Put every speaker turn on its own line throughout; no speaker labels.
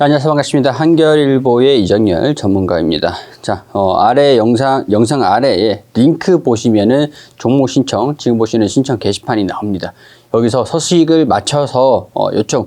안녕하세요. 반갑습니다. 한겨레일보의 이정열 전문가입니다. 자, 아래 영상 아래에 링크 보시면은 종목 신청, 지금 보시는 신청 게시판이 나옵니다. 여기서 서식을 맞춰서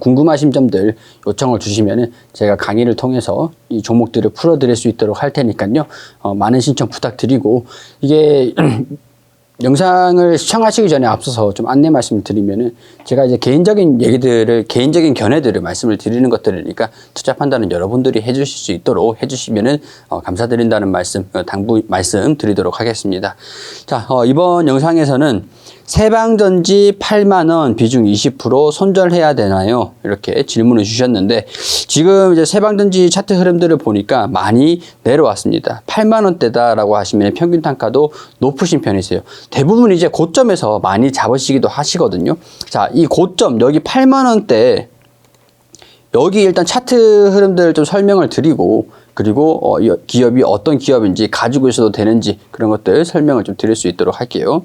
궁금하신 점들 요청을 주시면은 제가 강의를 통해서 이 종목들을 풀어드릴 수 있도록 할 테니까요. 많은 신청 부탁드리고, 이게 영상을 시청하시기 전에 앞서서 좀 안내 말씀을 드리면은, 제가 이제 개인적인 견해들을 말씀을 드리는 것들이니까 투자 판단은 여러분들이 해주실 수 있도록 해주시면은 감사드린다는 당부 말씀 드리도록 하겠습니다. 자, 이번 영상에서는 세방전지 8만원 비중 20% 손절해야 되나요? 이렇게 질문을 주셨는데, 지금 이제 세방전지 차트 흐름들을 보니까 많이 내려왔습니다. 8만원대다라고 하시면 평균 단가도 높으신 편이세요. 대부분 이제 고점에서 많이 잡으시기도 하시거든요. 자, 이 고점, 여기 8만원대, 여기 일단 차트 흐름들을 좀 설명을 드리고, 그리고 이 기업이 어떤 기업인지 가지고 있어도 되는지 그런 것들 설명을 좀 드릴 수 있도록 할게요.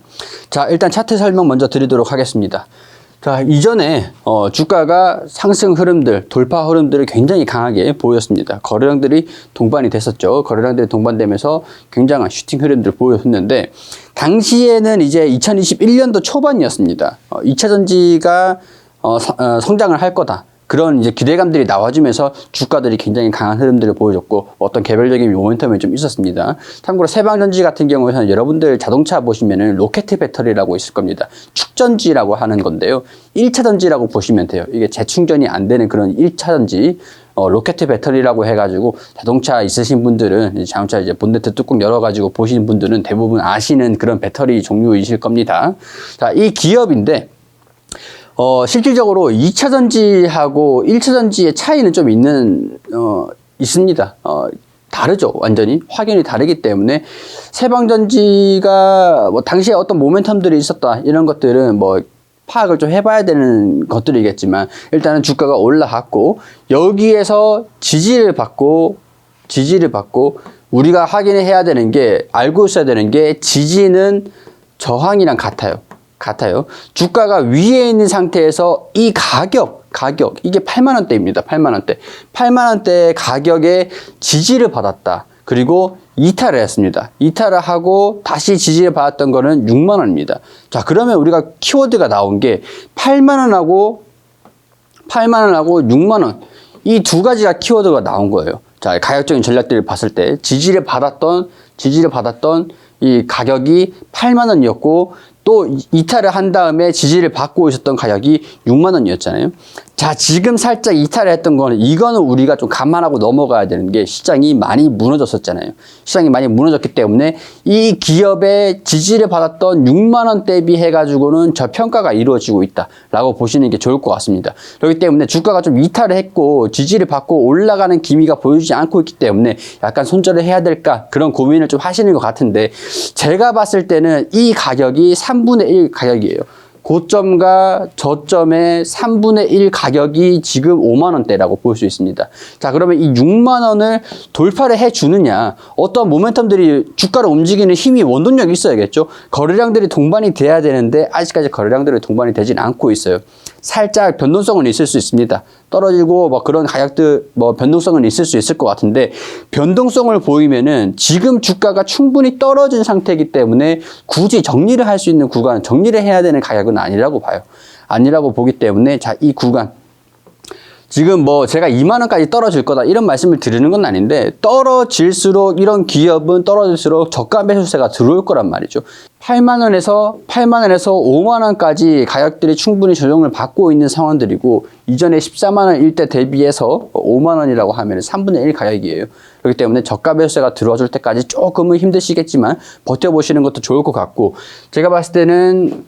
자, 일단 차트 설명 먼저 드리도록 하겠습니다. 자, 이전에 주가가 상승 흐름들, 돌파 흐름들을 굉장히 강하게 보였습니다. 거래량들이 동반이 됐었죠. 거래량들이 동반되면서 굉장한 슈팅 흐름들을 보였는데, 당시에는 이제 2021년도 초반이었습니다. 2차 전지가 성장을 할 거다, 그런 이제 기대감들이 나와주면서 주가들이 굉장히 강한 흐름들을 보여줬고, 어떤 개별적인 모멘텀이 좀 있었습니다. 참고로 세방전지 같은 경우에는 여러분들 자동차 보시면은 로켓 배터리라고 있을 겁니다. 축전지라고 하는 건데요. 1차 전지라고 보시면 돼요. 이게 재충전이 안 되는 그런 1차 전지, 로켓 배터리라고 해가지고, 자동차 있으신 분들은, 자동차 이제 본네트 뚜껑 열어가지고 보시는 분들은 대부분 아시는 그런 배터리 종류이실 겁니다. 자, 이 기업인데, 실질적으로 2차 전지하고 1차 전지의 차이는 좀 있습니다. 다르죠. 완전히. 확연히 다르기 때문에, 세방전지가 당시에 어떤 모멘텀들이 있었다, 이런 것들은 파악을 좀 해봐야 되는 것들이겠지만, 일단은 주가가 올라갔고, 여기에서 지지를 받고, 우리가 확인해야 되는 게, 알고 있어야 되는 게, 지지는 저항이랑 같아요. 주가가 위에 있는 상태에서 이 가격, 이게 8만원대입니다. 8만원대 가격에 지지를 받았다. 그리고 이탈을 했습니다. 이탈을 하고 다시 지지를 받았던 거는 6만원입니다. 자, 그러면 우리가 키워드가 나온 게 8만원하고 6만원. 이 두 가지가 키워드가 나온 거예요. 자, 가격적인 전략들을 봤을 때 지지를 받았던 이 가격이 8만원이었고, 또 이탈을 한 다음에 지지를 받고 있었던 가격이 6만원이었잖아요. 자, 지금 살짝 이탈을 했던 거는, 이거는 우리가 좀 감안하고 넘어가야 되는 게, 시장이 많이 무너졌었잖아요. 시장이 많이 무너졌기 때문에 이 기업의 지지를 받았던 6만원 대비해가지고는 저평가가 이루어지고 있다라고 보시는 게 좋을 것 같습니다. 그렇기 때문에 주가가 좀 이탈을 했고 지지를 받고 올라가는 기미가 보여주지 않고 있기 때문에 약간 손절을 해야 될까, 그런 고민을 좀 하시는 것 같은데, 제가 봤을 때는 이 가격이 3분의 1 가격이에요. 고점과 저점의 3분의 1 가격이 지금 5만원대라고 볼 수 있습니다. 자, 그러면 이 6만원을 돌파를 해주느냐, 어떤 모멘텀들이 주가를 움직이는 힘이, 원동력이 있어야겠죠. 거래량들이 동반이 돼야 되는데, 아직까지 거래량들이 동반이 되진 않고 있어요. 살짝 변동성은 있을 수 있습니다. 떨어지고 그런 가격들 변동성은 있을 수 있을 것 같은데, 변동성을 보이면은 지금 주가가 충분히 떨어진 상태이기 때문에 굳이 정리를 할 수 있는 구간, 정리를 해야 되는 가격은 아니라고 봐요. 아니라고 보기 때문에, 자, 이 구간, 지금 제가 2만원까지 떨어질 거다, 이런 말씀을 드리는 건 아닌데, 이런 기업은 떨어질수록 저가 매수세가 들어올 거란 말이죠. 8만원에서 5만원까지 가격들이 충분히 조정을 받고 있는 상황들이고, 이전에 14만원 일대 대비해서 5만원이라고 하면 3분의 1 가격이에요. 그렇기 때문에 저가 매수세가 들어줄 때까지 조금은 힘드시겠지만 버텨보시는 것도 좋을 것 같고, 제가 봤을 때는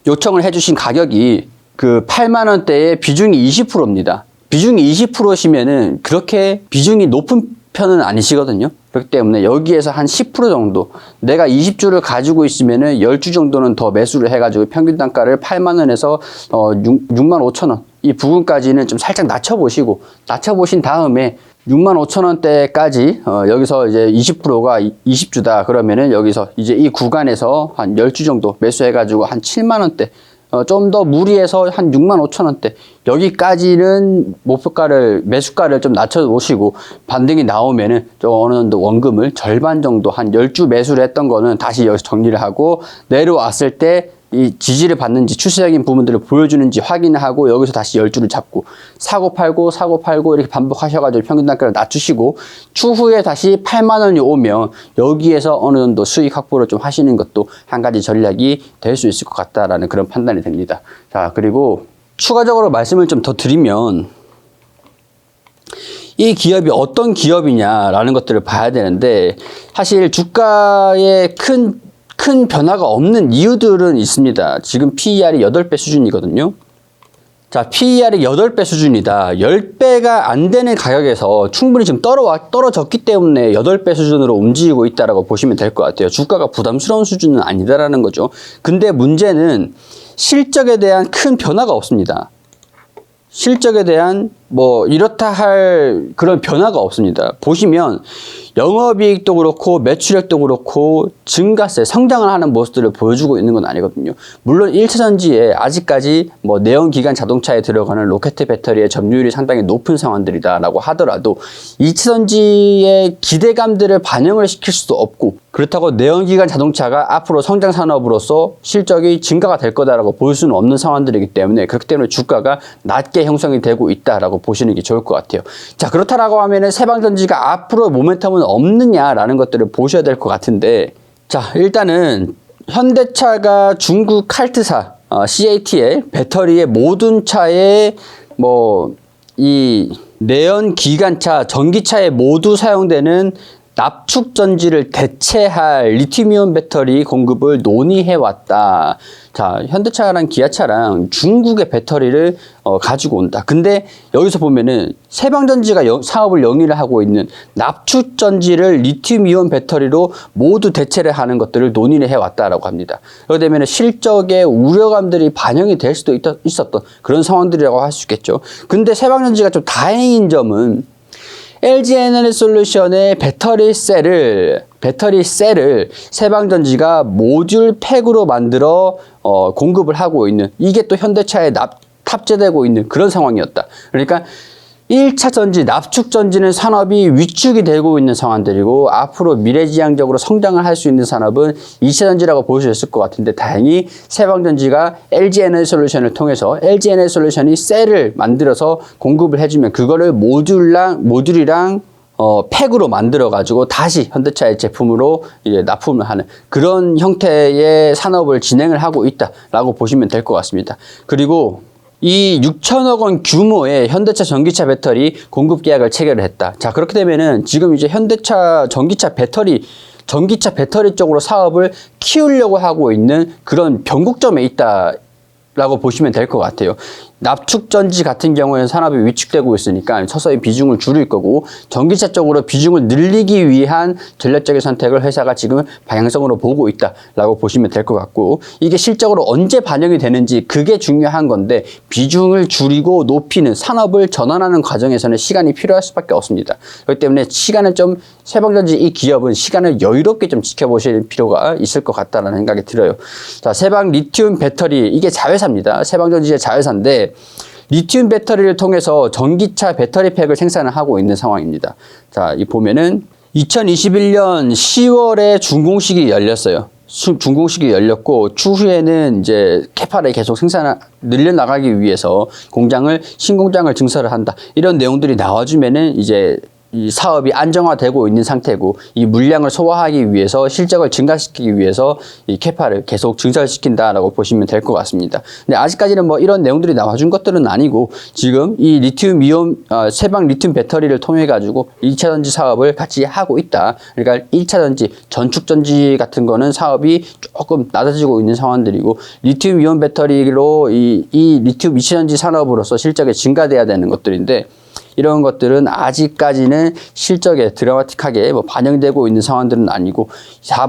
요청을 해주신 가격이 그 8만원대의 비중이 20%입니다. 비중이 20%시면은 그렇게 비중이 높은 편은 아니시거든요. 그렇기 때문에 여기에서 한 10% 정도, 내가 20주를 가지고 있으면은 10주 정도는 더 매수를 해가지고 평균 단가를 8만원에서 65,000원, 이 부분까지는 좀 살짝 낮춰보신 다음에 65,000원대까지, 여기서 이제 20%가 20주다 그러면은, 여기서 이제 이 구간에서 한 10주 정도 매수해가지고 한 7만원대, 좀 더 무리해서 한 65,000원대 여기까지는 목표가를 매수가를 좀 낮춰 놓으시고 반등이 나오면은 좀 어느 정도 원금을 절반 정도 한 10주 매수를 했던 거는 다시 여기서 정리를 하고 내려왔을 때 이 지지를 받는지 추세적인 부분들을 보여주는지 확인을 하고 여기서 다시 10주를 잡고 사고 팔고 이렇게 반복하셔가지고 평균 단가를 낮추시고 추후에 다시 8만 원이 오면 여기에서 어느 정도 수익 확보를 좀 하시는 것도 한 가지 전략이 될 수 있을 것 같다라는 그런 판단이 됩니다. 자, 그리고 추가적으로 말씀을 좀 더 드리면 이 기업이 어떤 기업이냐라는 것들을 봐야 되는데 사실 주가의 큰 변화가 없는 이유들은 있습니다. 지금 PER이 8배 수준이거든요. 자, PER이 8배 수준이다. 10배가 안 되는 가격에서 충분히 지금 떨어졌기 때문에 8배 수준으로 움직이고 있다라고 보시면 될 것 같아요. 주가가 부담스러운 수준은 아니다라는 거죠. 근데 문제는 실적에 대한 큰 변화가 없습니다. 실적에 대한 뭐 이렇다 할 그런 변화가 없습니다. 보시면 영업이익도 그렇고 매출액도 그렇고 증가세, 성장을 하는 모습들을 보여주고 있는 건 아니거든요. 물론 1차전지에 아직까지 뭐 내연기관 자동차에 들어가는 로켓 배터리의 점유율이 상당히 높은 상황들이다라고 하더라도 2차전지의 기대감들을 반영을 시킬 수도 없고 그렇다고 내연기관 자동차가 앞으로 성장 산업으로서 실적이 증가가 될 거다라고 볼 수는 없는 상황들이기 때문에 그렇기 때문에 주가가 낮게 형성이 되고 있다라고 보시는 게 좋을 것 같아요. 자, 그렇다라고 하면은 세방전지가 앞으로 모멘텀은 없느냐라는 것들을 보셔야 될 것 같은데 자, 일단은 현대차가 중국 칼트사 CAT의 배터리의 모든 차에 뭐 이 내연 기관차, 전기차에 모두 사용되는 납축전지를 대체할 리튬이온 배터리 공급을 논의해왔다. 자, 현대차랑 기아차랑 중국의 배터리를 가지고 온다. 근데 여기서 보면은 세방전지가 사업을 영위를 하고 있는 납축전지를 리튬이온 배터리로 모두 대체를 하는 것들을 논의를 해왔다라고 합니다. 그렇게 되면 실적에 우려감들이 반영이 될 수도 있었던 그런 상황들이라고 할 수 있겠죠. 근데 세방전지가 좀 다행인 점은 LG에너지솔루션의 배터리 셀을 세방전지가 모듈 팩으로 만들어 공급을 하고 있는 이게 또 현대차에 탑재되고 있는 그런 상황이었다. 그러니까 1차 전지, 납축 전지는 산업이 위축이 되고 있는 상황들이고 앞으로 미래지향적으로 성장을 할 수 있는 산업은 2차 전지라고 볼 수 있을 것 같은데 다행히 세방전지가 LG에너지솔루션을 통해서 LG에너지솔루션이 셀을 만들어서 공급을 해주면 그거를 모듈이랑 팩으로 만들어 가지고 다시 현대차의 제품으로 이제 납품을 하는 그런 형태의 산업을 진행을 하고 있다라고 보시면 될 것 같습니다. 그리고 이 6천억 원 규모의 현대차 전기차 배터리 공급 계약을 체결을 했다. 자, 그렇게 되면은 지금 이제 현대차 전기차 배터리 쪽으로 사업을 키우려고 하고 있는 그런 변곡점에 있다라고 보시면 될 것 같아요. 납축전지 같은 경우에는 산업이 위축되고 있으니까 서서히 비중을 줄일 거고 전기차 쪽으로 비중을 늘리기 위한 전략적인 선택을 회사가 지금 방향성으로 보고 있다라고 보시면 될 것 같고 이게 실적으로 언제 반영이 되는지 그게 중요한 건데 비중을 줄이고 높이는 산업을 전환하는 과정에서는 시간이 필요할 수밖에 없습니다. 그렇기 때문에 시간을 좀 세방전지 이 기업은 시간을 여유롭게 좀 지켜보실 필요가 있을 것 같다는 생각이 들어요. 자, 세방 리튬 배터리 이게 자회사입니다. 세방전지의 자회사인데 리튬 배터리를 통해서 전기차 배터리 팩을 생산을 하고 있는 상황입니다. 자, 이 보면은 2021년 10월에 준공식이 열렸어요. 준공식이 열렸고 추후에는 이제 캐파를 계속 생산을 늘려나가기 위해서 신공장을 증설을 한다. 이런 내용들이 나와주면은 이제 이 사업이 안정화되고 있는 상태고 이 물량을 소화하기 위해서 실적을 증가시키기 위해서 이 캐파를 계속 증설시킨다라고 보시면 될 것 같습니다. 근데 아직까지는 뭐 이런 내용들이 나와준 것들은 아니고 지금 이 세방 리튬 배터리를 통해 가지고 2차 전지 사업을 같이 하고 있다. 그러니까 1차 전지, 전축 전지 같은 거는 사업이 조금 낮아지고 있는 상황들이고 리튬 이온 배터리로 이 리튬 2차 전지 산업으로서 실적이 증가돼야 되는 것들인데 이런 것들은 아직까지는 실적에 드라마틱하게 뭐 반영되고 있는 상황들은 아니고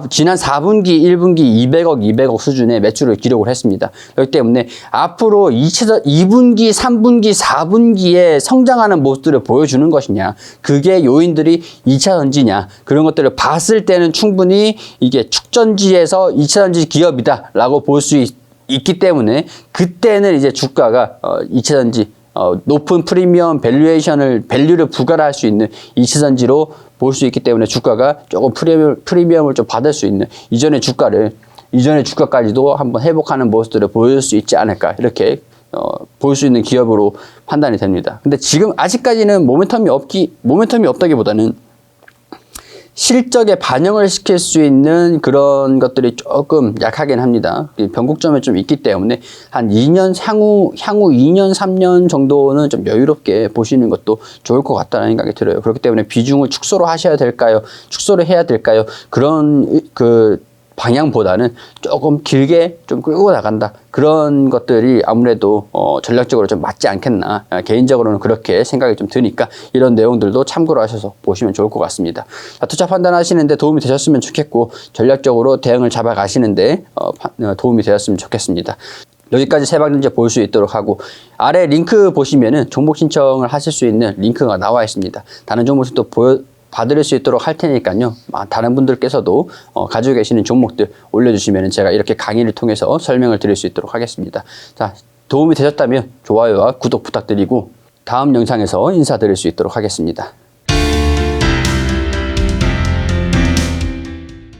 지난 4분기, 1분기 200억 수준의 매출을 기록을 했습니다. 그렇기 때문에 앞으로 2분기, 3분기, 4분기에 성장하는 모습들을 보여주는 것이냐 그게 요인들이 2차 전지냐 그런 것들을 봤을 때는 충분히 이게 축전지에서 2차 전지 기업이다 라고 볼 수 있기 때문에 그때는 이제 주가가 이체전지 높은 프리미엄 밸류를 부과를 할 수 있는 이체전지로 볼 수 있기 때문에 주가가 조금 프리미엄을 좀 받을 수 있는 이전의 주가까지도 한번 회복하는 모습들을 보여줄 수 있지 않을까 이렇게 볼 수 있는 기업으로 판단이 됩니다. 근데 지금 아직까지는 모멘텀이 없다기보다는 실적에 반영을 시킬 수 있는 그런 것들이 조금 약하긴 합니다. 변곡점이 좀 있기 때문에 한 2년 향후 2년, 3년 정도는 좀 여유롭게 보시는 것도 좋을 것 같다는 생각이 들어요. 그렇기 때문에 비중을 축소로 하셔야 될까요? 축소를 해야 될까요? 그런 방향보다는 조금 길게 좀 끌고 나간다. 그런 것들이 아무래도 전략적으로 좀 맞지 않겠나. 개인적으로는 그렇게 생각이 좀 드니까 이런 내용들도 참고로 하셔서 보시면 좋을 것 같습니다. 자, 투자 판단하시는데 도움이 되셨으면 좋겠고 전략적으로 대응을 잡아가시는데 도움이 되었으면 좋겠습니다. 여기까지 세방전자 볼 수 있도록 하고 아래 링크 보시면은 종목 신청을 하실 수 있는 링크가 나와 있습니다. 다른 종목도 받을 수 있도록 할 테니까요. 다른 분들께서도 가지고 계시는 종목들 올려주시면 제가 이렇게 강의를 통해서 설명을 드릴 수 있도록 하겠습니다. 자, 도움이 되셨다면 좋아요와 구독 부탁드리고 다음 영상에서 인사드릴 수 있도록 하겠습니다.